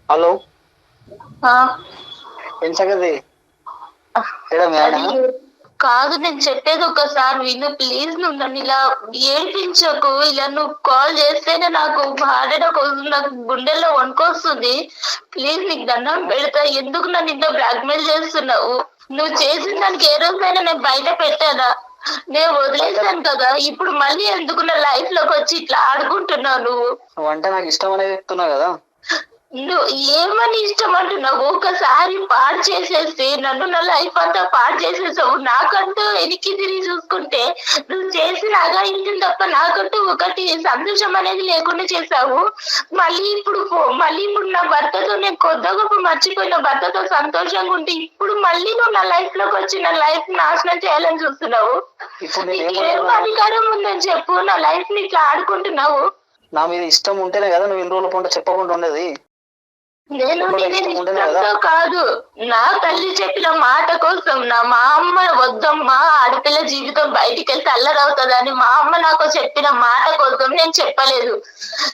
హలో, ఆ, ఏం సంగతి? ఏడా మేడం? కాదు, నేను చెప్పేది ఒకసారి విను ప్లీజ్. నువ్వు నన్ను ఇలా ఏడిపించకు. ఇలా నువ్వు కాల్ చేస్తేనే నాకు హార్ట్ అటాక్ వస్తుంది, నాకు గుండెల్లో వణుకొస్తుంది. ప్లీజ్ నీకు దండం పెడతా. ఎందుకు నన్ను ఇంత బ్లాక్మెయిల్ చేస్తున్నావు? నువ్వు చేసిన దానికి ఏ రోజైనా నేను బయట పెట్టానా? నేను వదిలేసాను కదా. ఇప్పుడు మళ్ళీ ఎందుకు నా లైఫ్ లోకి వచ్చి ఇట్లా ఆడుకుంటున్నావు? నువ్వు అంటే నాకు ఇష్టం అనేది చెప్తున్నావు కదా. నువ్వు ఏమని ఇష్టం అంటున్నావు? ఒకసారి పాడు చేసేసి నన్ను నా లైఫ్ అంతా పాడు చేసేసావు. నాకంటూ వెనక్కి తిరిగి చూసుకుంటే నువ్వు చేసిన అగాయించిన తప్ప నాకంటూ ఒకటి సంతోషం అనేది లేకుండా చేసావు. మళ్ళీ ఇప్పుడు నా భర్తతో, నేను కొత్త గొప్ప మర్చిపోయిన భర్తతో సంతోషంగా ఉంటే ఇప్పుడు మళ్ళీ నువ్వు నా లైఫ్ లోకి వచ్చి నా లైఫ్ నాశనం చేయాలని చూస్తున్నావు. ఏం అధికారం ఉందని చెప్పు నా లైఫ్ ని ఇట్లా ఆడుకుంటున్నావు? నా మీద ఇష్టం ఉంటేనే కదా నువ్వు ఇన్ని రోజుల పంట చెప్పకుండా ఉండేది. నేను ఇష్టంతో కాదు, నా తల్లి చెప్పిన మాట కోసం. మా అమ్మ వద్దమ్మా, ఆడపిల్ల జీవితం బయటికి వెళ్తే అల్లరవుతుందని మా అమ్మ నాకు చెప్పిన మాట కోసం నేను చెప్పలేదు.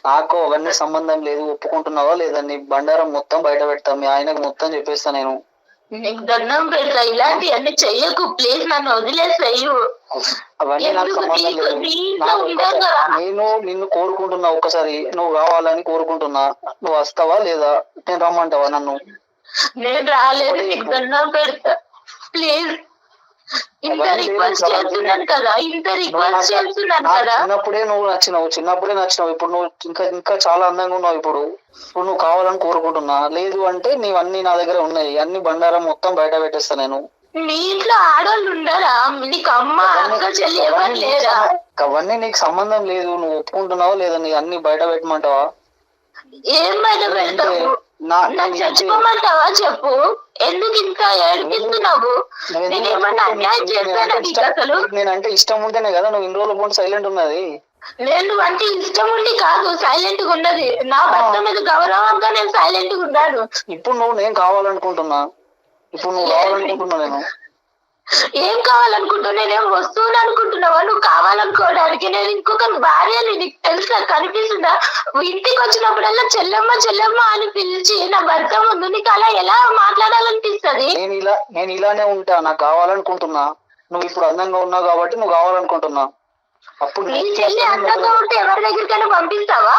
నాకు అవన్నీ సంబంధం లేదు. ఒప్పుకుంటున్నావా లేదా? నీ బండారం మొత్తం బయట పెడతా, మీ ఆయనకు మొత్తం చెప్పేస్తా. నేను నీకు దండం పెడతా, ఇలాంటి అన్ని చెయ్యకు ప్లీజ్. నన్ను వదిలేసాయి. అవన్నీ నాకు సంబంధం లేదు. నేను నిన్ను కోరుకుంటున్నా, ఒక్కసారి నువ్వు కావాలని కోరుకుంటున్నా. నువ్వు వస్తావా లేదా? నేను రమ్మంటావా నన్ను? నేను రాలేదు. నీకు దండం పెడతా ప్లీజ్. ఇంత రిక్వెస్ట్ చేస్తున్నాను కదా. చిన్నప్పుడే నువ్వు నచ్చినావు. ఇప్పుడు నువ్వు ఇంకా చాలా అందంగా ఉన్నావు. ఇప్పుడు నువ్వు కావాలని కోరుకుంటున్నా. లేదు అంటే నీవన్నీ నా దగ్గర ఉన్నాయి. అన్ని బండారం మొత్తం బయట పెట్టేస్తా నేను. మీ ఇంట్లో ఆడవాళ్ళు ఉండరా? నీకు అమ్మ అక్క చెల్లి ఎవరు లేరా? అవన్నీ నీకు సంబంధం లేదు. నువ్వు ఒప్పుకుంటున్నావా లేదా? నీ అన్ని బయట పెట్టమంటావా? ఏం బయట పెడతావు? చచ్చిపోమంటావా చెప్పు. ఎందుకు ఇంత ఏడిపిస్తున్నావు? నేనేమన్నా అన్యాయం చేస్తానా నీకు? అసలు నేనంటే ఇష్టం ఉంటేనే కదా నువ్వు ఇన్ని రోజుల పాటు సైలెంట్ ఉన్నది. నేను అంటే ఇష్టం ఉండి కాదు సైలెంట్ గా ఉన్నది. నా భర్త మీద గౌరవంగా నేను సైలెంట్ గా ఉన్నాను. ఇప్పుడు నేను కావాలనుకుంటున్నా. నేను ఏం కావాలనుకుంటున్నా? నేనేం వస్తువులు అనుకుంటున్నావా నువ్వు కావాలనుకోవడానికి? నేను ఇంకొక భార్యని నీకు తెలుసా? కనిపిస్తుందా? ఇంటికి వచ్చినప్పుడల్లా చెల్లెమ్మ అని పిలిచి నా భర్త ముందు నీకు అలా ఎలా మాట్లాడాలనిపిస్తుంది? నేను ఇలానే ఉంటా. నాకు కావాలనుకుంటున్నా. నువ్వు ఇప్పుడు అందంగా ఉన్నావు కాబట్టి నువ్వు కావాలనుకుంటున్నా. అప్పుడు నీ చెల్లి అందంగా ఉంటే ఎవరి దగ్గరికైనా పంపిస్తావా?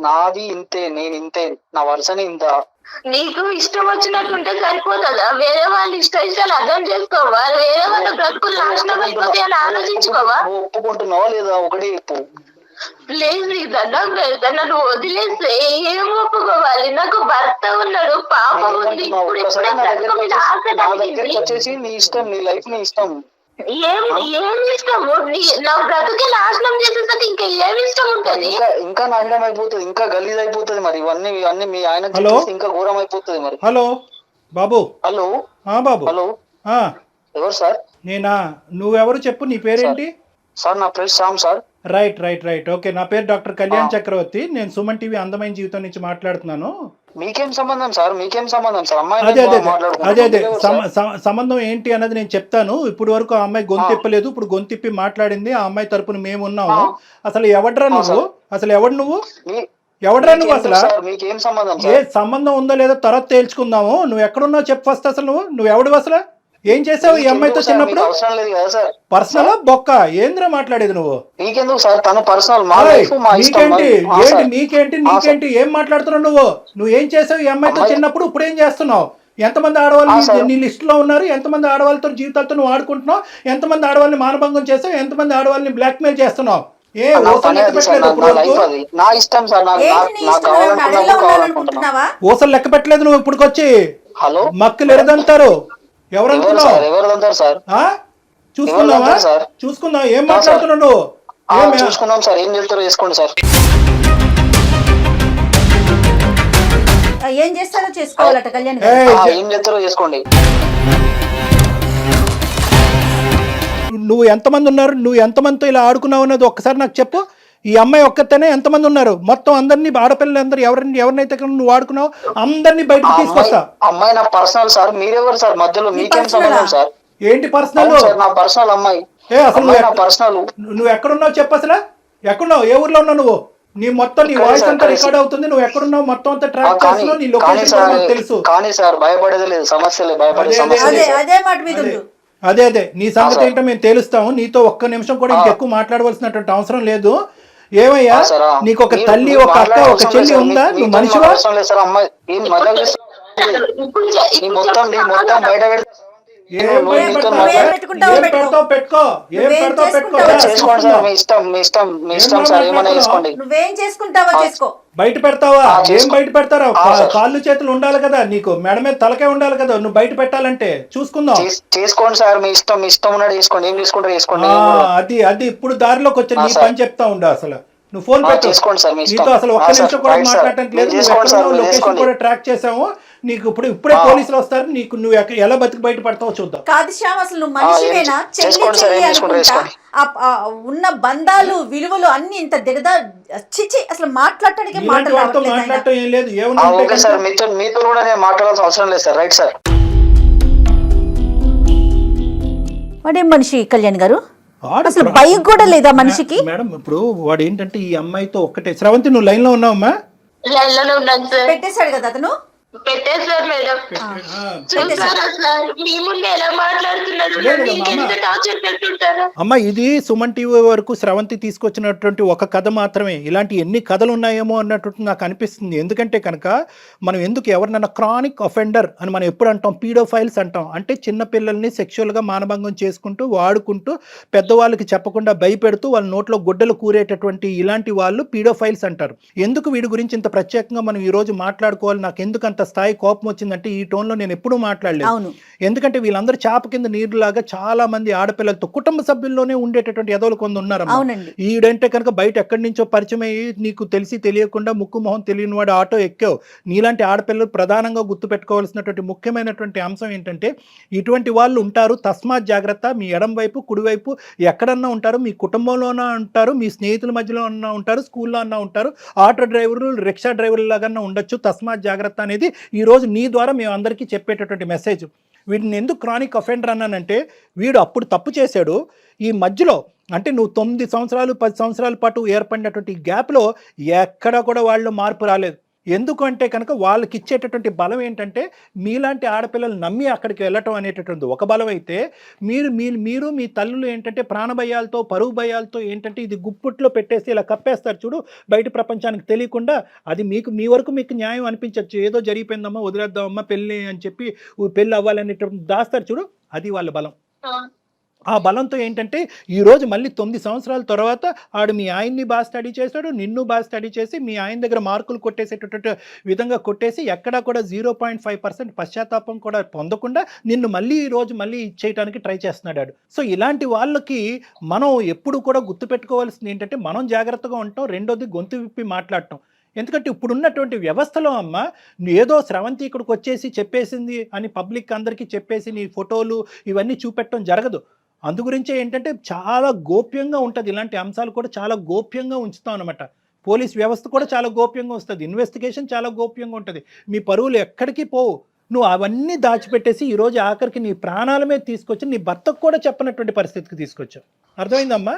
నాది ఇంతే, నేను ఇంతే, నా వరుసని ఇంత. నీకు ఇష్టం వచ్చినట్టుంటే సరిపోతుందా? వేరే వాళ్ళు ఇష్టాలు అర్థం చేసుకోవా? వేరే వాళ్ళ బ్రతుకులు నాశనం అయిపోతాయి అని ఆలోచించుకోవా? ఒప్పుకుంటున్నావా లేదా? ఒకటి చెప్పు ప్లీజ్. నీకు దండం పెడతా. నన్ను వదిలేస్తే ఏం ఒప్పుకోవాలి? నాకు భర్త ఉన్నాడు, పాప ఉంది. వచ్చేసి నీ ఇష్టం, నీ లైఫ్ నీ ఇష్టం. ఏం ఇష్టము? నా బ్రతుకే నాశనం చేసేసరికి ఇంకా ఏమి ఇష్టం ఉంటుంది? ఇంకా నాశనం అయిపోతుంది, ఇంకా గలీజ్ అయిపోతుంది. మరి ఇవన్నీ మీ ఆయన ఇంకా ఘోరం అయిపోతుంది. మరి హలో బాబు. హలో బాబు. హలో, ఎవరు సార్? నేనా? నువ్వెవరు చెప్పు. నీ పేరేంటి? సార్ నా పేరు శ్యామ్ సార్. రైట్. ఓకే, నా పేరు డాక్టర్ కళ్యాణ్ చక్రవర్తి. నేను సుమన్ టీవీ అందమైన జీవితం నుంచి మాట్లాడుతున్నాను. మీకేం సంబంధం సార్? అమ్మాయి అదే సంబంధం ఏంటి అన్నది నేను చెప్తాను. ఇప్పుడు వరకు ఆ అమ్మాయి గొంతిప్పలేదు. ఇప్పుడు గొంతిప్పి మాట్లాడింది. ఆ అమ్మాయి తరపున మేము ఉన్నాము. అసలు ఎవడ్రా నువ్వు? ఎవడు నువ్వు అసలు? మీకేం సంబంధం? ఏ సంబంధం ఉందో లేదో తర్వాత తేల్చుకుందాము. నువ్వు ఎక్కడున్నావు చెప్పు ఫస్ట్. అసలు నువ్వు ఎవడు? అసలు ఏం చేసావు ఈ అమ్మాయితో చిన్నప్పుడు? అవసరం లేదు కదా సార్. పర్సనల్ బొక్క ఏంద్రా మాట్లాడేది నువ్వు? మీకెందుకు సార్, తను పర్సనల్, మా లైఫ్ మా ఇష్టం. నీకేంటి ఏం మాట్లాడుతున్నావు నువ్వు? నువ్వు ఏం చేసావు ఈ అమ్మాయితో చిన్నప్పుడు, ఇప్పుడు ఏం చేస్తున్నావు? ఎంతమంది ఆడవాళ్ళు నీ లిస్ట్ లో ఉన్నారు? ఎంతమంది ఆడవాళ్ళతో జీవితాలతో నువ్వు ఆడుకుంటున్నావు? ఎంతమంది ఆడవాళ్ళని మానభంగం చేస్తావు? ఎంతమంది ఆడవాళ్ళని బ్లాక్ మెయిల్ చేస్తున్నావు? నా ఇష్టం సార్, ఊసలు లెక్క పెట్టలేదు నువ్వు ఇప్పుడుకొచ్చి. హలో, మక్కులు ఎరదంటారు ఎవరనుకున్నావు? ఎవరు సార్? చూసుకున్నావా? చూసుకున్నావు? ఏం మాట్లాడుతున్నావు నువ్వు? చూసుకున్నాం సార్, ఏం చెప్తారో చేసుకోండి సార్. ఏం చేస్తారో చేసుకోవాలట కళ్యాణ్ ఏం చేస్తారో చేసుకోండి. నువ్వు ఎంతమంది ఉన్నారు? నువ్వు ఎంతమందితో ఇలా ఆడుకున్నావు అన్నది ఒక్కసారి నాకు చెప్పు. ఈ అమ్మాయి ఒక్కతేనే ఎంతమంది ఉన్నారు? మొత్తం అందరినీ, ఆడపిల్లలందరూ ఎవరినైతే నువ్వు ఆడుకున్నావు అందరినీ బయటకు తీసుకొస్తా. అమ్మాయి నా పర్సనల్ సార్, మీరెవరు సార్ మధ్యలో? మీకేం సంబంధం సార్? ఏంటి పర్సనల్? నా పర్సనల్ అమ్మాయి. పర్సనల్. నువ్వు ఎక్కడున్నావు చెప్పు అసలు. ఎక్కడున్నావు? ఏ ఊర్లో ఉన్నావు నువ్వు? నీ మొత్తం నీ వాయిస్ అంతా రికార్డ్ అవుతుంది. నువ్వు ఎక్కడున్నావు మొత్తం అంతా ట్రాక్ చేస్తున్నావు. నీ లొకేషన్ తెలుసు. కానీ సార్ భయపడేది లేదు, సమస్యలే, భయపడే సమస్య. అదే నీ సంగతి ఏంటో మేము తెలుస్తాము. నీతో ఒక్క నిమిషం కూడా ఇంకెక్కువ మాట్లాడవలసినటువంటి అవసరం లేదు. ఏమయ్యా, నీకు ఒక తల్లి, ఒక అక్క, ఒక చెల్లి ఉందా? నువ్వు మనిషివా? మొత్తం బయట బయట పెడతావా? ఏం బయట పెడతారా? కాళ్ళు చేతులు ఉండాలి కదా నీకు, మెడ మీద తలకే ఉండాలి కదా నువ్వు బయట పెట్టాలంటే. చూసుకుందాం. చేసుకోండి సార్, మీ ఇష్టం. మీ ఇష్టం ఉన్నాడు చేసుకోండి, ఏం తీసుకుంటారు చేసుకోండి. అది ఇప్పుడు దారిలోకి వచ్చి నీ పని చెప్తా ఉండు. అసలు నువ్వు ఫోన్ చేసుకోండి సార్, నీతో అసలు ఒక్క నిమిషం కూడా మాట్లాడటం లేదు. లొకేషన్ కూడా ట్రాక్ చేసాము నీకు. ఇప్పుడే పోలీసులు వస్తారు. నీకు నువ్వు ఎలా బతికి బయట పడతావో చూద్దాం. కాదు శ్యామ్, అసలు నువ్వు మనిషివేనా? ఉన్న బంధాలు, విలువలు అన్ని ఇంత దిగదా? చిచి, అసలు మాట్లాడటానికి మాట్లాడటం ఏం లేదు. మీతో కూడా నేను మాట్లాడాల్సిన అవసరం లేదు సార్. Right sir. వాడేం మనిషి కళ్యాణ్ గారు? అసలు బైక్ కూడా లేదా మనిషికి? మేడం ఇప్పుడు వాడు ఏంటంటే ఈ అమ్మాయితో ఒక్కటే. శ్రవంతి నువ్వు లైన్ లో ఉన్నావమ్మా? లైన్ లోనే ఉన్నాను సార్. పెట్టేశాడు కదా అతను? పెట్టేశారు మేడం. మీ ముందు ఎలా మాట్లాడుతున్నాడు? అమ్మ, ఇది సుమన్ టీవీ వరకు శ్రవంతి తీసుకొచ్చినటువంటి ఒక కథ మాత్రమే. ఇలాంటి ఎన్ని కథలు ఉన్నాయేమో అన్నట్టు నాకు అనిపిస్తుంది. ఎందుకంటే కనుక మనం ఎందుకు ఎవరినైనా క్రానిక్ అఫెండర్ అని మనం ఎప్పుడు అంటాం? పీడోఫైల్స్ అంటాం. అంటే చిన్న పిల్లల్ని సెక్షువల్గా మానభంగం చేసుకుంటూ, వాడుకుంటూ, పెద్దవాళ్ళకి చెప్పకుండా భయపెడుతూ వాళ్ళ నోట్లో గుడ్డలు కూరేటటువంటి ఇలాంటి వాళ్ళు పీడోఫైల్స్ అంటారు. ఎందుకు వీడి గురించి ఇంత ప్రత్యేకంగా మనం ఈ రోజు మాట్లాడుకోవాలి? నాకు ఎందుకు అంత స్థాయి కోపం వచ్చిందంటే ఈ టోన్లో నేను ఎప్పుడూ మాట్లాడలేదు. ఎందుకంటే వీళ్ళందరూ చాప కింద నీరులాగా చాలా మంది ఆడపిల్లలతో కుటుంబ సభ్యుల్లోనే ఉండేటటువంటి ఎదవలు కొంత ఉన్నారు. ఈడంటే కనుక బయట ఎక్కడి నుంచో పరిచయం అయ్యి నీకు తెలిసి తెలియకుండా ముక్కు మొహం తెలియని వాడు ఆటో ఎక్కావు. నీలాంటి ఆడపిల్లలు ప్రధానంగా గుర్తుపెట్టుకోవాల్సినటువంటి ముఖ్యమైనటువంటి అంశం ఏంటంటే ఇటువంటి వాళ్ళు ఉంటారు. తస్మాత్ జాగ్రత్త. మీ ఎడం వైపు, కుడివైపు ఎక్కడన్నా ఉంటారు. మీ కుటుంబంలోనే ఉంటారు, మీ స్నేహితుల మధ్యలో అన్నా ఉంటారు, స్కూల్లో అన్నా ఉంటారు, ఆటో డ్రైవర్లు, రిక్షా డ్రైవర్లు లాగా ఉండొచ్చు. తస్మాత్ జాగ్రత్త అనేది ఈరోజు నీ ద్వారా మేము అందరికీ చెప్పేటటువంటి మెసేజ్. వీటిని ఎందుకు క్రానిక్ అఫెండర్ అన్నానంటే వీడు అప్పుడు తప్పు చేశాడు. ఈ మధ్యలో అంటే నువ్వు 9 సంవత్సరాలు 10 సంవత్సరాల పాటు ఏర్పడినటువంటి గ్యాప్లో ఎక్కడ కూడా వాళ్ళు మార్పు రాలేదు. ఎందుకంటే కనుక వాళ్ళకి ఇచ్చేటటువంటి బలం ఏంటంటే మీలాంటి ఆడపిల్లలు నమ్మి అక్కడికి వెళ్ళటం అనేటటువంటి ఒక బలం అయితే, మీరు మీ తల్లులు ఏంటంటే ప్రాణభయాలతో, పరువు భయాలతో ఏంటంటే ఇది గుప్పుట్లో పెట్టేసి ఇలా కప్పేస్తారు చూడు, బయట ప్రపంచానికి తెలియకుండా. అది మీ వరకు మీకు న్యాయం అనిపించవచ్చు. ఏదో జరిగిపోయిందమ్మా, వదిలేద్దామమ్మా, పెళ్ళి అని చెప్పి పెళ్ళి అవ్వాలనేటటువంటి దాస్తారు చూడు, అది వాళ్ళ బలం. ఆ బలంతో ఏంటంటే ఈరోజు మళ్ళీ 9 సంవత్సరాల తర్వాత ఆడు మీ ఆయన్ని బాగా స్టడీ చేశాడు, నిన్ను బాగా స్టడీ చేసి మీ ఆయన దగ్గర మార్కులు కొట్టేసేటటువంటి విధంగా కొట్టేసి ఎక్కడా కూడా 0.5% పశ్చాత్తాపం కూడా పొందకుండా నిన్ను మళ్ళీ ఈరోజు మళ్ళీ ఇచ్చేయడానికి ట్రై చేస్తున్నాడు. సో ఇలాంటి వాళ్ళకి మనం ఎప్పుడు కూడా గుర్తుపెట్టుకోవాల్సింది ఏంటంటే మనం జాగ్రత్తగా ఉంటాం. రెండోది గొంతు విప్పి మాట్లాడటం. ఎందుకంటే ఇప్పుడున్నటువంటి వ్యవస్థలో అమ్మ ఏదో శ్రవంతి ఇక్కడికి వచ్చేసి చెప్పేసింది అని పబ్లిక్ అందరికీ చెప్పేసి నీ ఫోటోలు ఇవన్నీ చూపెట్టడం జరగదు. అందు గురించే ఏంటంటే చాలా గోప్యంగా ఉంటుంది. ఇలాంటి అంశాలు కూడా చాలా గోప్యంగా ఉంచుతాం అనమాట. పోలీస్ వ్యవస్థ కూడా చాలా గోప్యంగా వస్తుంది. ఇన్వెస్టిగేషన్ చాలా గోప్యంగా ఉంటుంది. మీ పరువులు ఎక్కడికి పోవు. నువ్వు అవన్నీ దాచిపెట్టేసి ఈరోజు ఆఖరికి నీ ప్రాణాల మీద తీసుకొచ్చి నీ భర్తకు కూడా చెప్పనటువంటి పరిస్థితికి తీసుకొచ్చావు. అర్థమైందమ్మా?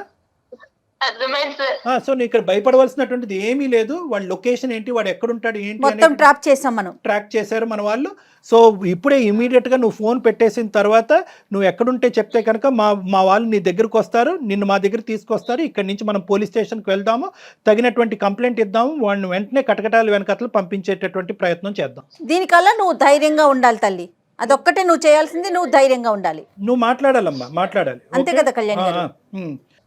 అర్థమైంది సార్. సో నీ ఇక్కడ భయపడవలసినటువంటిది ఏమీ లేదు. వాడి లొకేషన్ ఏంటి, వాడు ఎక్కడుంటాడు ఏంటి మొత్తం ట్రాప్ చేసాం మనం. ట్రాక్ చేశారు మన వాళ్ళు. సో ఇప్పుడే ఇమీడియట్గా నువ్వు ఫోన్ పెట్టేసిన తర్వాత నువ్వు ఎక్కడుంటే చెప్తే కనుక మా వాళ్ళు నీ దగ్గరకు వస్తారు, నిన్ను మా దగ్గర తీసుకొస్తారు. ఇక్కడి నుంచి మనం పోలీస్ స్టేషన్కి వెళ్దాము, తగినటువంటి కంప్లైంట్ ఇద్దాము, వాడిని వెంటనే కటకటాలు వెనకతలు పంపించేటటువంటి ప్రయత్నం చేద్దాం. దీనికల్లా నువ్వు ధైర్యంగా ఉండాలి తల్లి, అదొక్కటే నువ్వు చేయాల్సింది, నువ్వు ధైర్యంగా ఉండాలి. నువ్వు మాట్లాడాలమ్మా, మాట్లాడాలి. అంతే కదా కళ్యాణ్ గారు?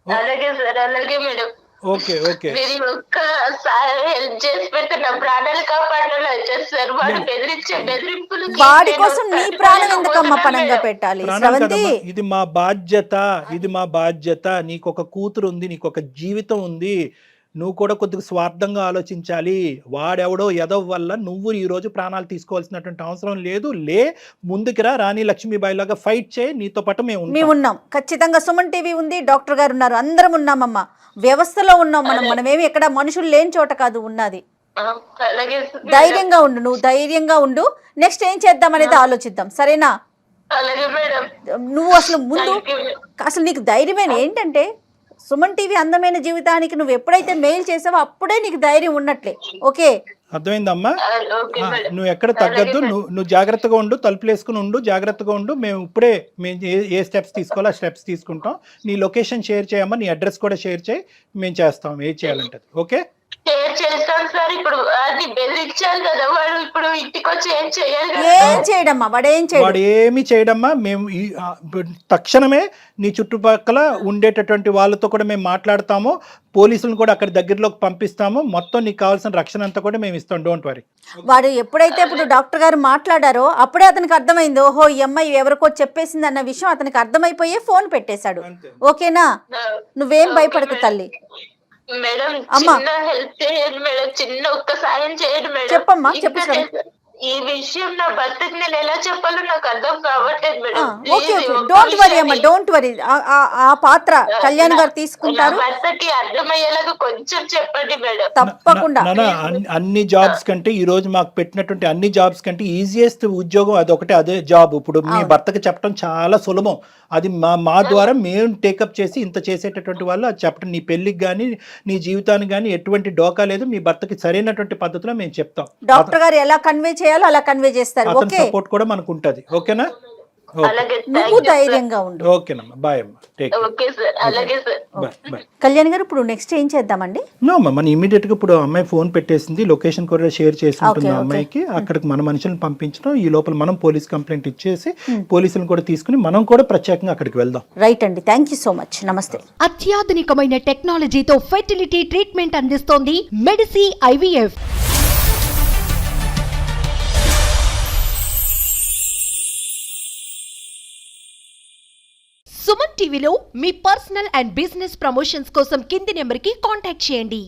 అలాగే సార్, అలాగే మేడం. Okay okay. మీరు ఒక్కసారి హెల్ప్ చేసి పెడితే నా ప్రాణాలు కాపాడాలి వచ్చేస్తారు. వాడు బెదిరింపులు వాడి కోసం నీ ప్రాణం ఎందుకమ్మా పణంగా పెట్టాలి శ్రవంతి? ఇది మా బాధ్యత, ఇది మా బాధ్యత. నీకు ఒక కూతురు ఉంది, నీకు ఒక జీవితం ఉంది. నువ్వు కూడా కొద్దిగా స్వార్థంగా ఆలోచించాలి. వాడెవడో ఎదవ వల్ల నువ్వు ఈరోజు ప్రాణాలు తీసుకోవాల్సినటువంటి అవసరం లేదు. ముందుకి రా, రాణి లక్ష్మీబాయి లాగా ఫైట్ చేయి. నీతో పాటు మేము ఉన్నాం. ఖచ్చితంగా సుమన్ టీవీ ఉంది, డాక్టర్ గారు ఉన్నారు, అందరం ఉన్నామమ్మా. వ్యవస్థలో ఉన్నాం మనమేమి ఎక్కడ మనుషులు లేని చోట కాదు ఉన్నది. ధైర్యంగా ఉండు, నువ్వు ధైర్యంగా ఉండు. నెక్స్ట్ ఏం చేద్దాం అనేది ఆలోచిద్దాం, సరేనా? నువ్వు అసలు నీకు ధైర్యమైన ఏంటంటే సుమన్ టీవీ అందమైన జీవితానికి నువ్వు ఎప్పుడైతే మెయిల్ చేసావో అప్పుడే నీకు ధైర్యం ఉన్నట్లే. ఓకే, అర్థమైందమ్మా? నువ్వు ఎక్కడ తగ్గద్దు, నువ్వు జాగ్రత్తగా ఉండు, తలుపులు వేసుకుని ఉండు, జాగ్రత్తగా ఉండు. మేము ఇప్పుడే ఏ స్టెప్స్ తీసుకోవాలో ఆ స్టెప్స్ తీసుకుంటాం. నీ లొకేషన్ షేర్ చేయమ్మా, నీ అడ్రస్ కూడా షేర్ చేయి, మేము చేస్తాం ఏం చేయాలంటే. ఓకే చేస్తాను సార్. ఇప్పుడు అది బెదిరించాలి కదా, వాడు ఇప్పుడు ఇంటికి వచ్చి ఏం చేయాలి? ఏం చేయడమ్మా, వాడు ఏమి చేయడమ్మా. మేము తక్షణమే నీ చుట్టుపక్కల ఉండేటటువంటి వాళ్ళతో కూడా మేము మాట్లాడతాము, పోలీసులను కూడా అక్కడ దగ్గరలోకి పంపిస్తాము. మొత్తం నీకు కావాల్సిన రక్షణ అంతా కూడా మేము ఇస్తాం, డోంట్ వరీ. వాడు ఎప్పుడైతే ఇప్పుడు డాక్టర్ గారు మాట్లాడారో అప్పుడే అతనికి అర్థమైంది, ఓహో ఈ అమ్మాయి ఎవరికో చెప్పేసింది అన్న విషయం అతనికి అర్థమైపోయే ఫోన్ పెట్టేశాడు. ఓకేనా? నువ్వేం భయపడకు తల్లి. మేడం చిన్న హెల్ప్ చేయండి మేడం, చిన్న ఒక్క సాయం చేయండి మేడం. చెప్పమ్మా, చెప్పు. ఈ విషయం నా భర్తకి నేను ఎలా చెప్పాలో నాకు అర్థం కావట్లేదు madam. Okay okay, don't worry అమ్మా, డోంట్ వరీ. ఆ పాత్ర కళ్యాణ్ గారు తీసుకుంటారు. భర్తకి అర్థమయ్యేలాగా కొంచెం చెప్పండి మేడం. తప్పకుండా. అన్ని జాబ్స్ కంటే ఈ రోజు మాకు పెట్టినటువంటి అన్ని జాబ్స్ కంటే ఈజియెస్ట్ ఉద్యోగం అదొకటే, అదే జాబ్. ఇప్పుడు మీ భర్తకి చెప్పడం చాలా సులభం. అది మా ద్వారా మేము టేకప్ చేసి ఇంత చేసేటటువంటి వాళ్ళు అది చెప్పడం. నీ పెళ్లికి కానీ నీ జీవితానికి కానీ ఎటువంటి డోకా లేదు. మీ భర్తకి సరైనటువంటి పద్ధతిలో మేము చెప్తాం. డాక్టర్ గారు ఎలా కన్వే చేయాలో అలా కన్వే చేస్తారు. అతని సపోర్ట్ కూడా మనకు ఉంటది. ఓకేనా? నువ్వు ధైర్యంగా ఉండు. ఓకేనమ్మా, బాయ్ అమ్మా, టేక్ కేర్. కళ్యాణ్ గారు ఇప్పుడు నెక్స్ట్ ఏం చేద్దామండి? మన ఇమీడియట్ గా ఇప్పుడు అమ్మాయి ఫోన్ పెట్టేసింది, లొకేషన్ కూడా షేర్ చేసి ఉంటుంది అమ్మాయికి. అక్కడికి మన మనుషులను పంపించడం, ఈ లోపల మనం పోలీస్ కంప్లైంట్ ఇచ్చేసి పోలీసులను కూడా తీసుకుని మనం కూడా ప్రత్యేకంగా అక్కడికి వెళ్దాం. రైట్ అండి, థ్యాంక్ యూ సో మచ్. నమస్తే. అత్యాధునికమైన టెక్నాలజీతో ఫెర్టిలిటీ ట్రీట్మెంట్ అందిస్తోంది మెడిసి IVF. సుమన్ టీవీలో మీ పర్సనల్ అండ్ బిజినెస్ ప్రమోషన్స్ కోసం కింది నెంబర్కి కాంటాక్ట్ చేయండి.